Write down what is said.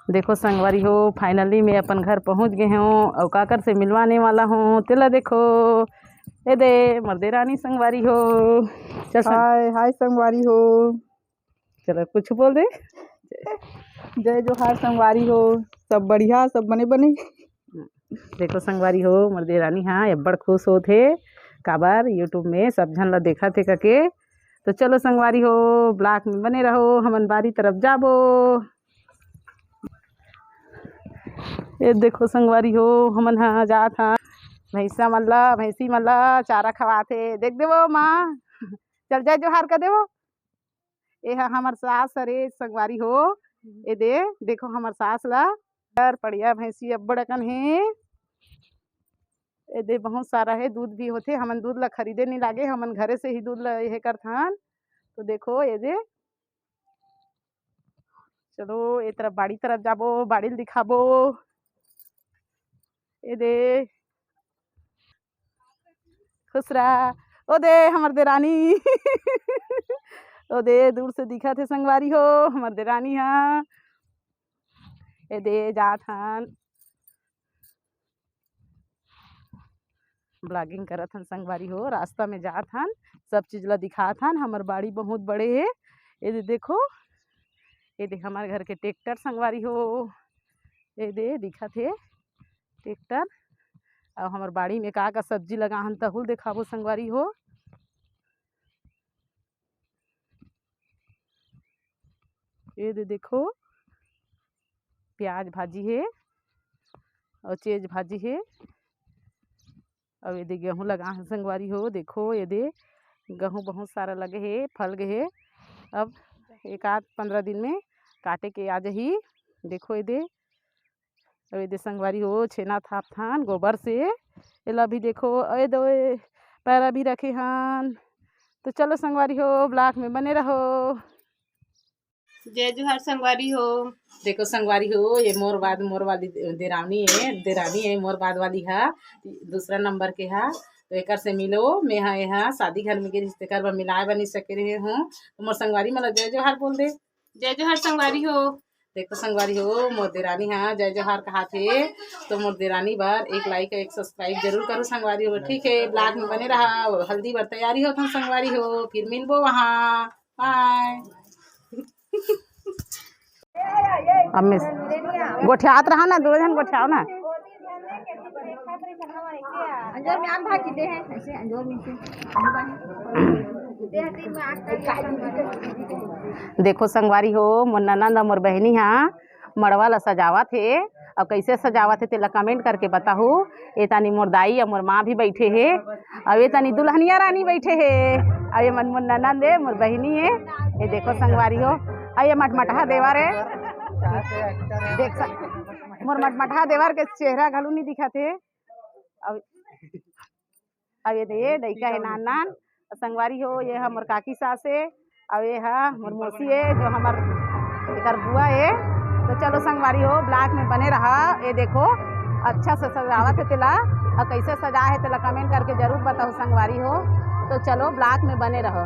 देखो संगवारी हो, फाइनली मैं अपन घर पहुंच गए हूँ और काकर से मिलवाने वाला हूँ। तेला देखो ए दे मर्दे रानी संगवारी हो। चल हाय हाय संगवारी हो। चलो कुछ बोल दे। जय जोहार संगवारी हो। सब बढ़िया, सब बने बने। देखो संगवारी हो, मर्दे रानी हाँ अब्बड़ खुश होथे काबर यूट्यूब में सब झन ला देखा थे कके। तो चलो संगवारी हो, ब्लॉक में बने रहो, हमन बारी तरफ जाबो। ये देखो संगवारी हो, हमन हाँ जात हाँ भैंसी मन ला चारा खवाथे। देख देवो माँ, चल जय जोहार कर देवो। ये हमार सास अरे संगवारी हो। ये देखो हमार सास ला बढ़िया भैंसी अब्बड़ अकन है। ये बहुत सारा है, दूध भी होते। हमन दूध ला खरीदे नहीं लागे, हमन घरे से ही दूध ला ये करथन। तो देखो ये चलो ये तरफ बाड़ी तरफ जाबो, बाड़ी दिखाबो। ये खुश रहा ओ दे हमर देरानी। ओ दे दूर से दिखा थे संगवारी हो, हमर देरानी हाँ। ए दे जात हन ब्लॉगिंग करत हन संगवारी हो, रास्ता में जात हन, सब चीज ला दिखात हन। हमर बाड़ी बहुत बड़े है। ये देखो ये दे हमारे घर के ट्रैक्टर संगवारी हो। ये दे दिखा थे ट्रैक्टर और हमार बाड़ी में का सब्जी लगा हन तहुल दिखाबो संगवारी हो। ये देखो प्याज भाजी है और चेज भाजी है और ये गेहूँ लगा है संगवारी हो। देखो ये गेहूँ बहुत सारा लगे है, फल गए है। अब एक आध 15 दिन में काटे के आ जाही। देखो ये संगवारी हो, छेना थाप थान गोबर से। एला भी देखो ये दो पैरा भी रखे हन। तो चलो संगवारी हो, ब्लॉक में बने रहो। जय जोहार संगवारी हो। देखो संगवारी हो, ये मोर वाली देरानी है मोर बाद वाली है, दूसरा नंबर के है। तो एक से मिलो, मैं हाँ यहाँ शादी घर में रिश्ते कर बा मिलाए बनी सके रहे हूँ। तो मोर संगवारी मतलब जय जोहार बोल दे। जय जोहार संगवारी हो। देखो संगवारी हो, मोर देरानी हाँ जय जोहार कहा थे। तो मोर देरानी बार एक लाइक एक सब्सक्राइब जरूर करो संगवारी हो। ठीक है, ब्लॉग में बने रहा। हल्दी बार तैयारी हो तुम संगवारी हो, फिर मिलबो वहाँ। बाय। अब गोठियात रहा ना, दो जन गोठियाओ ना। देखो संगवारी हो, मोर ननद मोर बहनी हाँ मड़वा ला सजावा थे और कैसे सजावा थे तेला कमेंट करके बताहू। ये तानी मोर दाई और मोर माँ भी बैठे है और ये तानी दुल्हनिया रानी बैठे है और ये मोर ननद है, मोर बहनी है। ये देखो संगवारी हो, ये मटमटहा देवर है। देख मोर मटमटहा देवर के चेहरा घलू नहीं दिखा थे। अब ये दईका है नान नान संगवारी हो। ये है मोर काकी सास है और ये है मोर मौसी है जो हमार एक बुआ है। तो चलो संगवारी हो, ब्लॉक में बने रहा। ये देखो अच्छा से सजावत है तेला और कैसे सजा है तेला कमेंट करके जरूर बताओ संगवारी हो। तो चलो ब्लॉक में बने रहो।